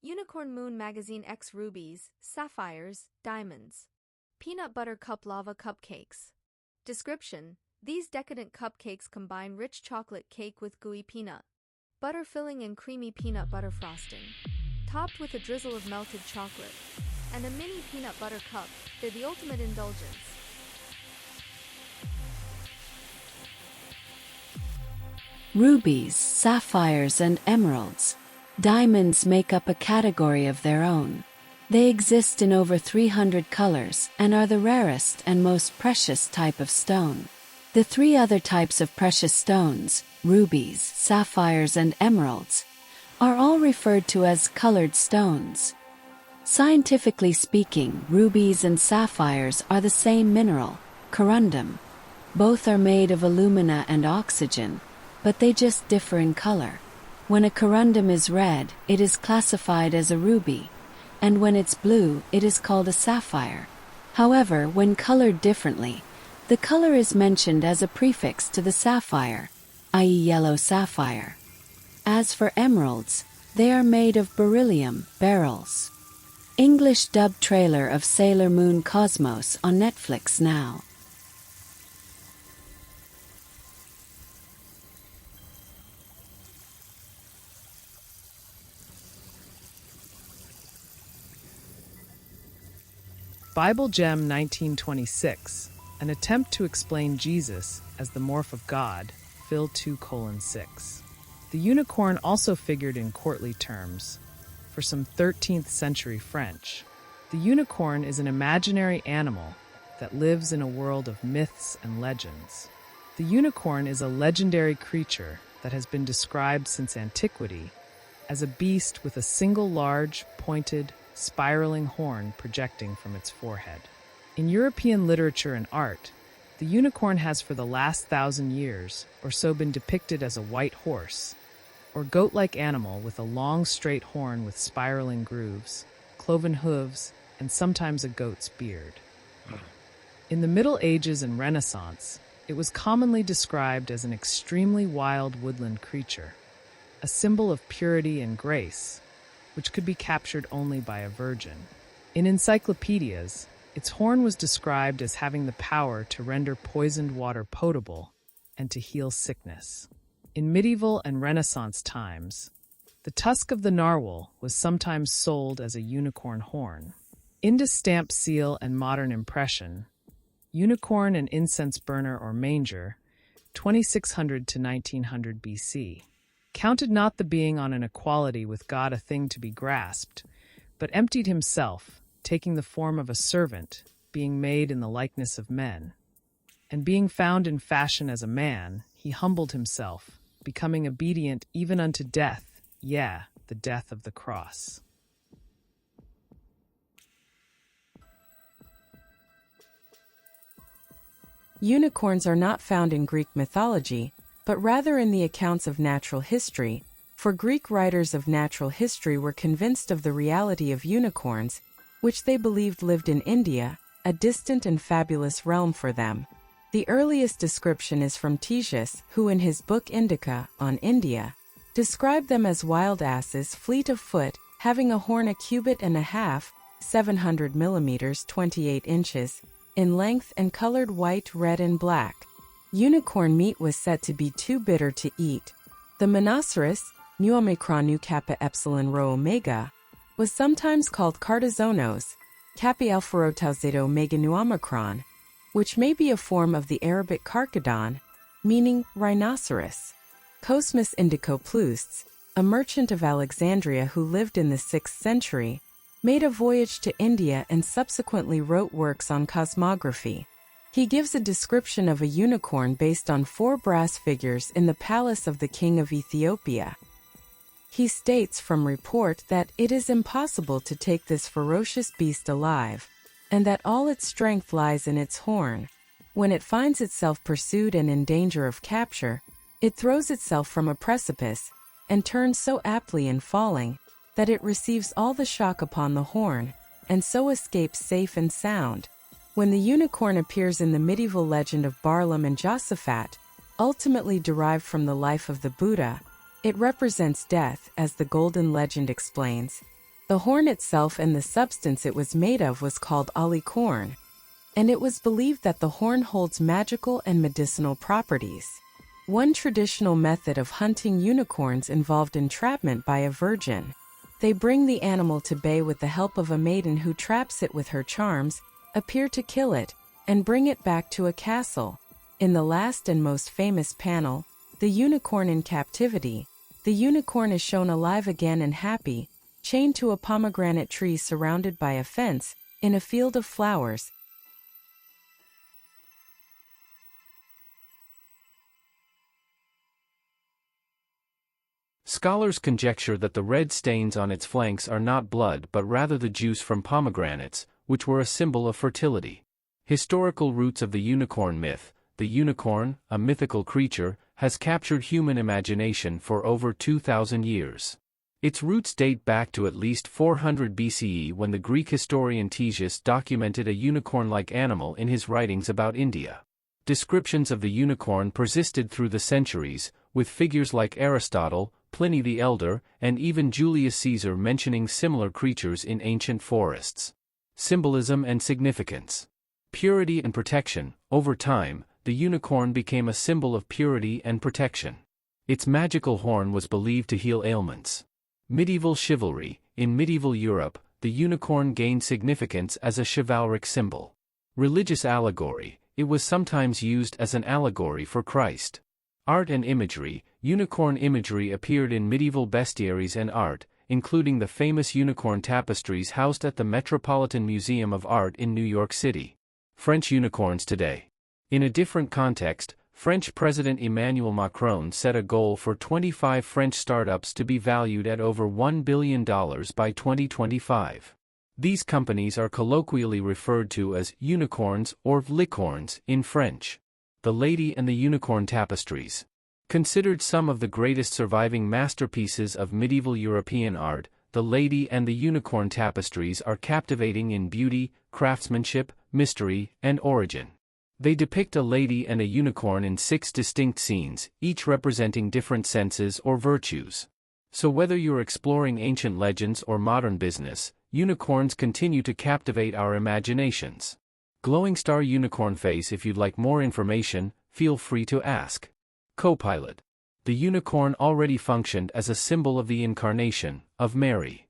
Unicorn Moon Magazine X Rubies, Sapphires, Diamonds. Peanut Butter Cup Lava Cupcakes. Description: these decadent cupcakes combine rich chocolate cake with gooey peanut butter filling and creamy peanut butter frosting. Topped with a drizzle of melted chocolate and a mini peanut butter cup, they're the ultimate indulgence. Rubies, sapphires, and emeralds. Diamonds make up a category of their own. They exist in over 300 colors and are the rarest and most precious type of stone. The three other types of precious stones, rubies, sapphires, and emeralds, are all referred to as colored stones. Scientifically speaking, rubies and sapphires are the same mineral, corundum. Both are made of alumina and oxygen, but they just differ in color. When a corundum is red, it is classified as a ruby, and when it's blue, it is called a sapphire. However, when colored differently, the color is mentioned as a prefix to the sapphire, i.e. yellow sapphire. As for emeralds, they are made of beryllium, beryls. English dub trailer of Sailor Moon Cosmos on Netflix now. Bible Gem 1926, an attempt to explain Jesus as the morph of God, Phil 2:6. The unicorn also figured in courtly terms for some 13th century French. The unicorn is an imaginary animal that lives in a world of myths and legends. The unicorn is a legendary creature that has been described since antiquity as a beast with a single large, pointed, spiraling horn projecting from its forehead. In European literature and art, the unicorn has for the last 1,000 years or so been depicted as a white horse, or goat-like animal with a long straight horn with spiraling grooves, cloven hooves, and sometimes a goat's beard. In the Middle Ages and Renaissance, it was commonly described as an extremely wild woodland creature, a symbol of purity and grace, which could be captured only by a virgin. In encyclopedias, its horn was described as having the power to render poisoned water potable and to heal sickness. In medieval and Renaissance times, the tusk of the narwhal was sometimes sold as a unicorn horn. Into stamp seal and modern impression, unicorn and incense burner or manger, 2600 to 1900 BC. Counted not the being on an equality with God a thing to be grasped, but emptied himself, taking the form of a servant, being made in the likeness of men. And being found in fashion as a man, he humbled himself, becoming obedient even unto death, yea, the death of the cross. Unicorns are not found in Greek mythology, but rather in the accounts of natural history, for Greek writers of natural history were convinced of the reality of unicorns, which they believed lived in India, a distant and fabulous realm for them. The earliest description is from Ctesias, who in his book Indica, on India, described them as wild asses fleet of foot, having a horn a cubit and a half, 700 millimeters 28 inches, in length and colored white, red, and black. Unicorn meat was said to be too bitter to eat. The Monoceros, Nu Omicron Nu Kappa Epsilon Rho Omega, was sometimes called Cardazonos, Kappa Alpha Rho Tau Zeta Omega Nu Omicron, which may be a form of the Arabic Carcadon, meaning rhinoceros. Cosmas Indicopleustes, a merchant of Alexandria who lived in the 6th century, made a voyage to India and subsequently wrote works on cosmography. He gives a description of a unicorn based on 4 brass figures in the palace of the king of Ethiopia. He states from report that it is impossible to take this ferocious beast alive, and that all its strength lies in its horn. When it finds itself pursued and in danger of capture, it throws itself from a precipice, and turns so aptly in falling, that it receives all the shock upon the horn, and so escapes safe and sound. When the unicorn appears in the medieval legend of Barlaam and Josaphat, ultimately derived from the life of the Buddha, it represents death, as the Golden Legend explains. The horn itself and the substance it was made of was called alicorn, and it was believed that the horn holds magical and medicinal properties. One traditional method of hunting unicorns involved entrapment by a virgin. They bring the animal to bay with the help of a maiden who traps it with her charms, appear to kill it, and bring it back to a castle. In the last and most famous panel, The Unicorn in Captivity, the unicorn is shown alive again and happy, chained to a pomegranate tree surrounded by a fence, in a field of flowers. Scholars conjecture that the red stains on its flanks are not blood but rather the juice from pomegranates, which were a symbol of fertility. Historical roots of the unicorn myth. The unicorn, a mythical creature, has captured human imagination for over 2,000 years. Its roots date back to at least 400 BCE when the Greek historian Ctesias documented a unicorn-like animal in his writings about India. Descriptions of the unicorn persisted through the centuries, with figures like Aristotle, Pliny the Elder, and even Julius Caesar mentioning similar creatures in ancient forests. Symbolism and significance. Purity and protection. Over time, the unicorn became a symbol of purity and protection. Its magical horn was believed to heal ailments. Medieval chivalry. In medieval Europe, the unicorn gained significance as a chivalric symbol. Religious allegory. It was sometimes used as an allegory for Christ. Art and imagery. Unicorn imagery appeared in medieval bestiaries and art, including the famous unicorn tapestries housed at the Metropolitan Museum of Art in New York City. French unicorns today. In a different context, French President Emmanuel Macron set a goal for 25 French startups to be valued at over $1 billion by 2025. These companies are colloquially referred to as unicorns or licornes in French. The Lady and the Unicorn Tapestries. Considered some of the greatest surviving masterpieces of medieval European art, the Lady and the Unicorn Tapestries are captivating in beauty, craftsmanship, mystery, and origin. They depict a lady and a unicorn in 6 distinct scenes, each representing different senses or virtues. So whether you're exploring ancient legends or modern business, unicorns continue to captivate our imaginations. Glowing star unicorn face. If you'd like more information, feel free to ask. Co-pilot. The unicorn already functioned as a symbol of the incarnation of Mary.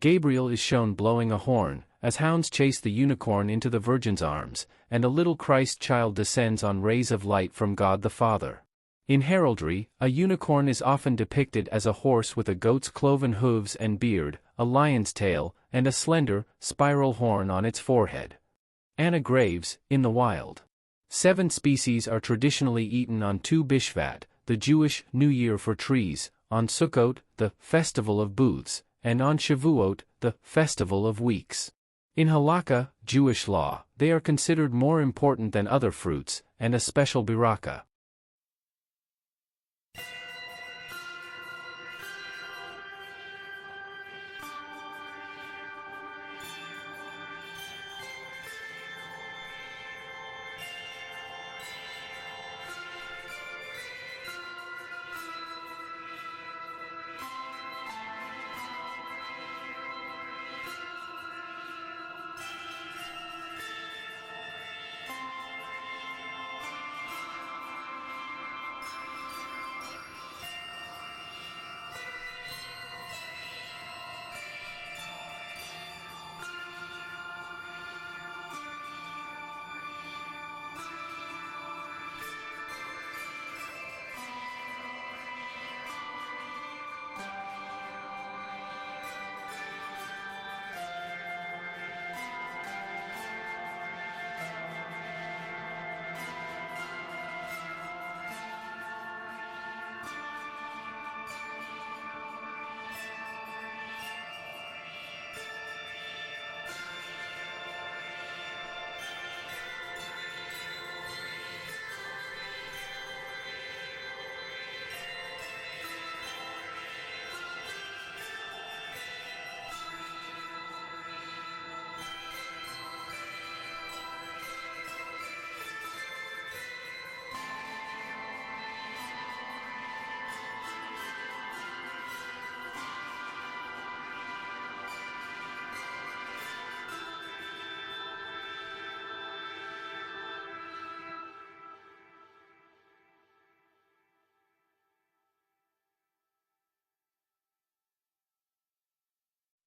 Gabriel is shown blowing a horn, as hounds chase the unicorn into the Virgin's arms, and a little Christ child descends on rays of light from God the Father. In heraldry, a unicorn is often depicted as a horse with a goat's cloven hooves and beard, a lion's tail, and a slender, spiral horn on its forehead. Anna Graves, in the wild. 7 species are traditionally eaten on Tu B'Shvat, the Jewish New Year for trees, on Sukkot, the Festival of Booths, and on Shavuot, the Festival of Weeks. In Halakha, Jewish law, they are considered more important than other fruits, and a special biraka.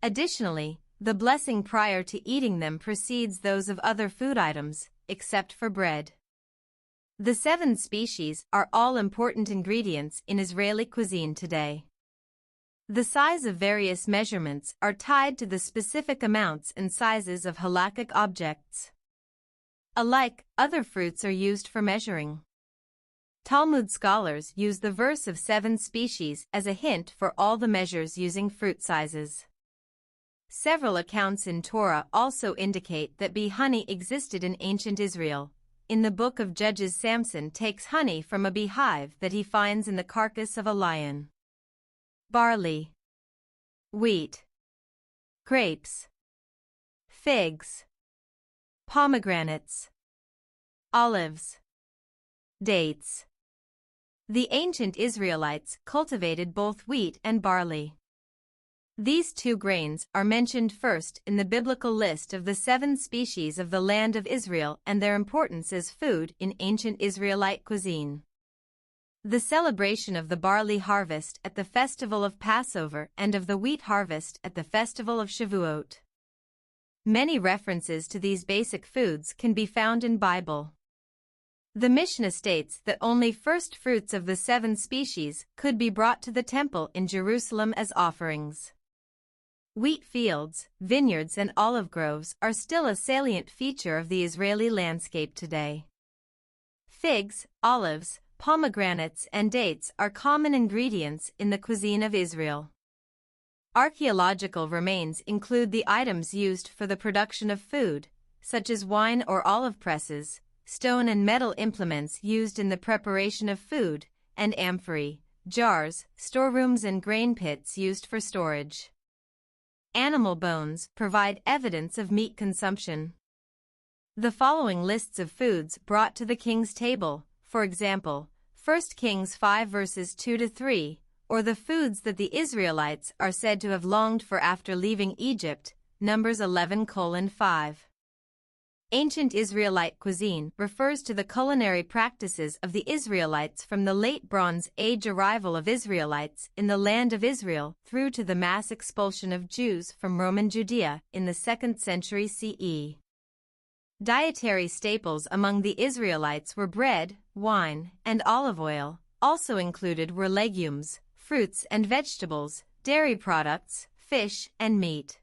Additionally, the blessing prior to eating them precedes those of other food items, except for bread. The 7 species are all important ingredients in Israeli cuisine today. The size of various measurements are tied to the specific amounts and sizes of halakhic objects. Alike, other fruits are used for measuring. Talmud scholars use the verse of 7 species as a hint for all the measures using fruit sizes. Several accounts in Torah also indicate that bee honey existed in ancient Israel. In the book of Judges, Samson takes honey from a beehive that he finds in the carcass of a lion. Barley, wheat, grapes, figs, pomegranates, olives, dates. The ancient Israelites cultivated both wheat and barley. These 2 grains are mentioned first in the biblical list of the 7 species of the land of Israel and their importance as food in ancient Israelite cuisine. The celebration of the barley harvest at the festival of Passover and of the wheat harvest at the festival of Shavuot. Many references to these basic foods can be found in Bible. The Mishnah states that only first fruits of the 7 species could be brought to the temple in Jerusalem as offerings. Wheat fields, vineyards and olive groves are still a salient feature of the Israeli landscape today. Figs, olives, pomegranates and dates are common ingredients in the cuisine of Israel. Archaeological remains include the items used for the production of food, such as wine or olive presses, stone and metal implements used in the preparation of food, and amphorae, jars, storerooms and grain pits used for storage. Animal bones provide evidence of meat consumption. The following lists of foods brought to the king's table, for example, 1 Kings 5 verses 2-3, or the foods that the Israelites are said to have longed for after leaving Egypt, Numbers 11:5. Ancient Israelite cuisine refers to the culinary practices of the Israelites from the Late Bronze Age arrival of Israelites in the land of Israel through to the mass expulsion of Jews from Roman Judea in the 2nd century CE. Dietary staples among the Israelites were bread, wine, and olive oil. Also included were legumes, fruits and vegetables, dairy products, fish, and meat.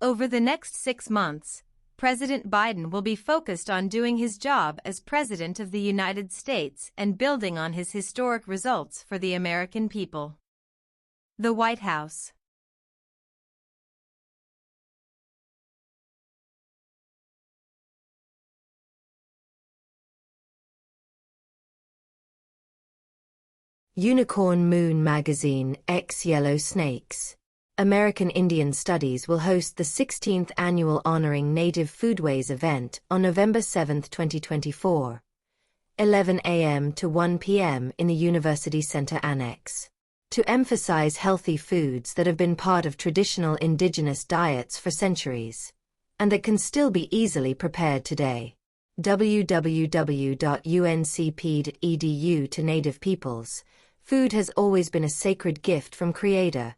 Over the next 6 months, President Biden will be focused on doing his job as President of the United States and building on his historic results for the American people. The White House. Unicorn Moon Magazine X Yellow Snakes. American Indian Studies will host the 16th annual Honoring Native Foodways event on November 7, 2024, 11 a.m. to 1 p.m. in the University Center Annex. To emphasize healthy foods that have been part of traditional indigenous diets for centuries, and that can still be easily prepared today. www.uncp.edu. To Native peoples, food has always been a sacred gift from Creator,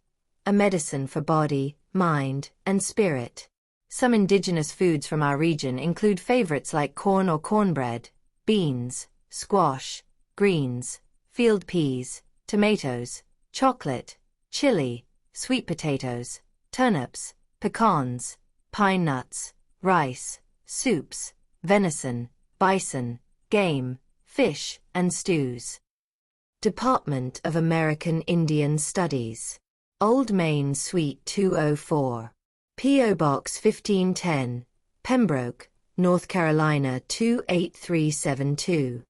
a medicine for body, mind, and spirit. Some indigenous foods from our region include favorites like corn or cornbread, beans, squash, greens, field peas, tomatoes, chocolate, chili, sweet potatoes, turnips, pecans, pine nuts, rice, soups, venison, bison, game, fish, and stews. Department of American Indian Studies. Old Main Suite 204. P.O. Box 1510, Pembroke, North Carolina 28372.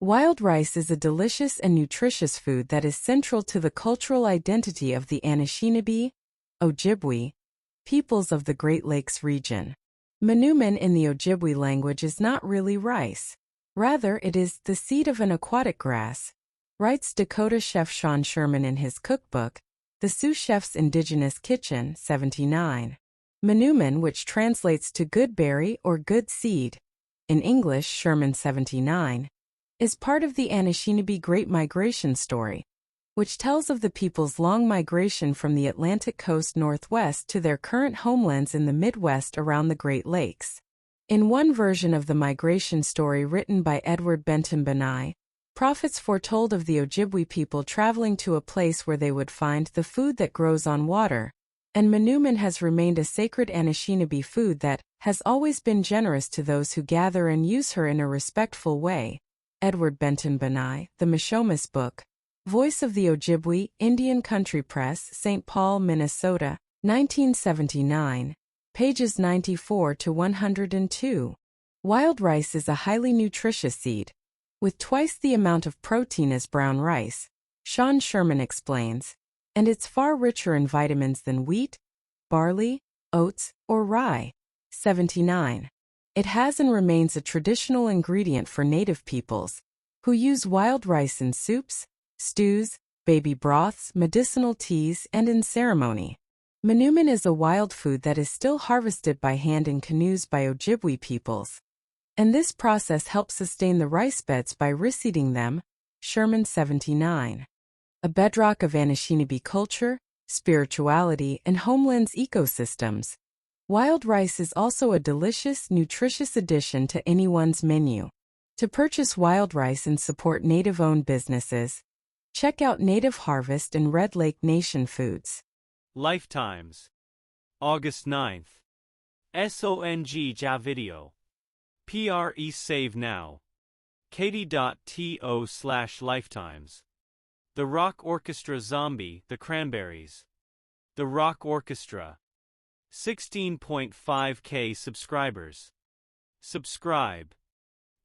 Wild rice is a delicious and nutritious food that is central to the cultural identity of the Anishinaabe, Ojibwe, peoples of the Great Lakes region. Manoomin in the Ojibwe language is not really rice. Rather, it is the seed of an aquatic grass, writes Dakota chef Sean Sherman in his cookbook, The Sioux Chef's Indigenous Kitchen, 79. Manoomin, which translates to good berry or good seed, in English Sherman 79, is part of the Anishinaabe Great Migration story, which tells of the people's long migration from the Atlantic coast northwest to their current homelands in the Midwest around the Great Lakes. In one version of the migration story written by Edward Benton Benai, prophets foretold of the Ojibwe people traveling to a place where they would find the food that grows on water, and Manoomin has remained a sacred Anishinaabe food that has always been generous to those who gather and use her in a respectful way. Edward Benton Benai, The Mishomis Book, Voice of the Ojibwe, Indian Country Press, St. Paul, Minnesota, 1979, pages 94 to 102. Wild rice is a highly nutritious seed, with twice the amount of protein as brown rice, Sean Sherman explains, and it's far richer in vitamins than wheat, barley, oats, or rye. 79. It has and remains a traditional ingredient for Native peoples, who use wild rice in soups, stews, baby broths, medicinal teas, and in ceremony. Manoomin is a wild food that is still harvested by hand in canoes by Ojibwe peoples, and this process helps sustain the rice beds by reseeding them. Sherman 79. A bedrock of Anishinaabe culture, spirituality, and homeland's ecosystems. Wild rice is also a delicious, nutritious addition to anyone's menu. To purchase wild rice and support Native-owned businesses, check out Native Harvest and Red Lake Nation Foods. Lifetimes. August 9th. SONG Ja Video. PRE Save Now. Katie.to/lifetimes. The Rock Orchestra Zombie, The Cranberries. The Rock Orchestra. 16.5K subscribers. Subscribe.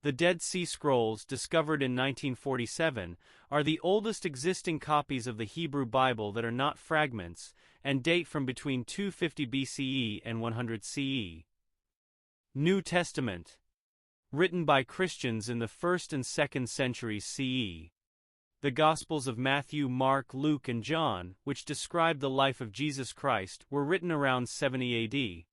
The Dead Sea Scrolls, discovered in 1947, are the oldest existing copies of the Hebrew Bible that are not fragments, and date from between 250 BCE and 100 CE. New Testament. Written by Christians in the 1st and 2nd centuries CE. The Gospels of Matthew, Mark, Luke, and John, which describe the life of Jesus Christ, were written around 70 AD.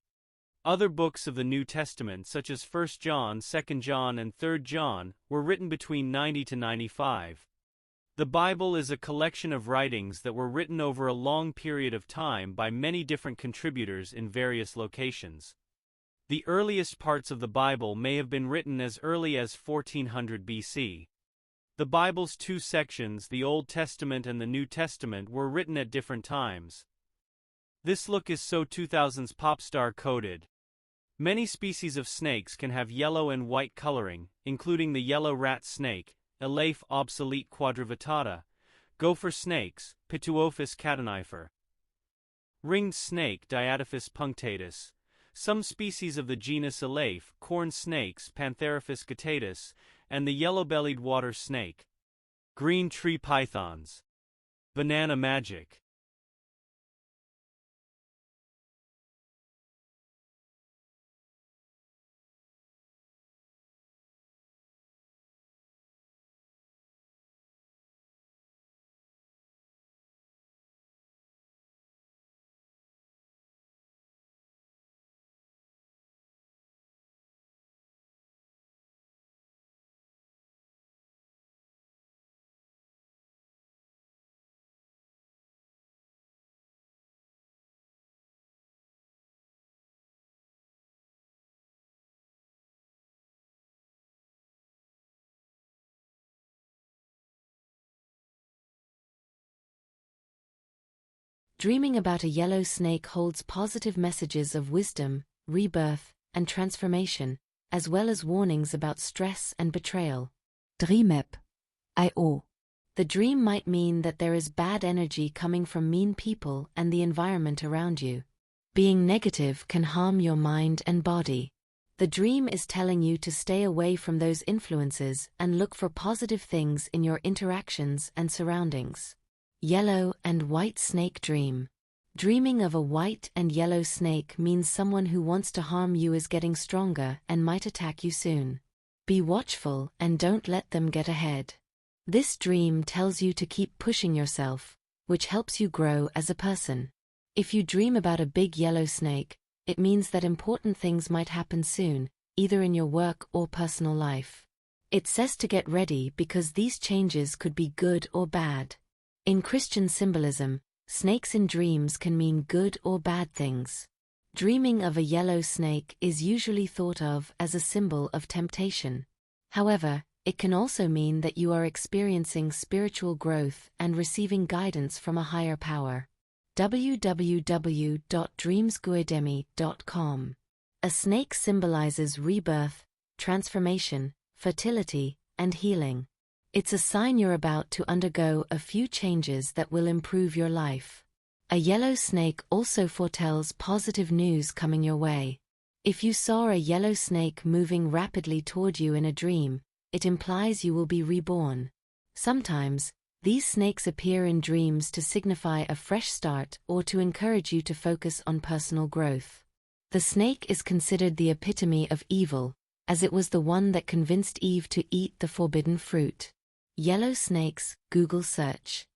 Other books of the New Testament, such as 1 John, 2 John, and 3 John, were written between 90 to 95. The Bible is a collection of writings that were written over a long period of time by many different contributors in various locations. The earliest parts of the Bible may have been written as early as 1400 BC. The Bible's two sections, the Old Testament and the New Testament, were written at different times. This look is so 2000s pop star coded. Many species of snakes can have yellow and white coloring, including the yellow rat snake, Elaphe obsolete quadrivittata, gopher snakes, Pituophis catenifer, ringed snake Diadophis punctatus, some species of the genus Elaphe, corn snakes Pantherophis guttatus, and the yellow-bellied water snake. Green tree pythons. Banana magic. Dreaming about a yellow snake holds positive messages of wisdom, rebirth, and transformation, as well as warnings about stress and betrayal. Dreamep.io. The dream might mean that there is bad energy coming from mean people and the environment around you. Being negative can harm your mind and body. The dream is telling you to stay away from those influences and look for positive things in your interactions and surroundings. Yellow and white snake dream. Dreaming of a white and yellow snake means someone who wants to harm you is getting stronger and might attack you soon. Be watchful and don't let them get ahead. This dream tells you to keep pushing yourself, which helps you grow as a person. If you dream about a big yellow snake, it means that important things might happen soon, either in your work or personal life. It says to get ready because these changes could be good or bad. In Christian symbolism, snakes in dreams can mean good or bad things. Dreaming of a yellow snake is usually thought of as a symbol of temptation. However, it can also mean that you are experiencing spiritual growth and receiving guidance from a higher power. www.dreamsguidemi.com. A snake symbolizes rebirth, transformation, fertility, and healing. It's a sign you're about to undergo a few changes that will improve your life. A yellow snake also foretells positive news coming your way. If you saw a yellow snake moving rapidly toward you in a dream, it implies you will be reborn. Sometimes, these snakes appear in dreams to signify a fresh start or to encourage you to focus on personal growth. The snake is considered the epitome of evil, as it was the one that convinced Eve to eat the forbidden fruit. Yellow snakes, Google search.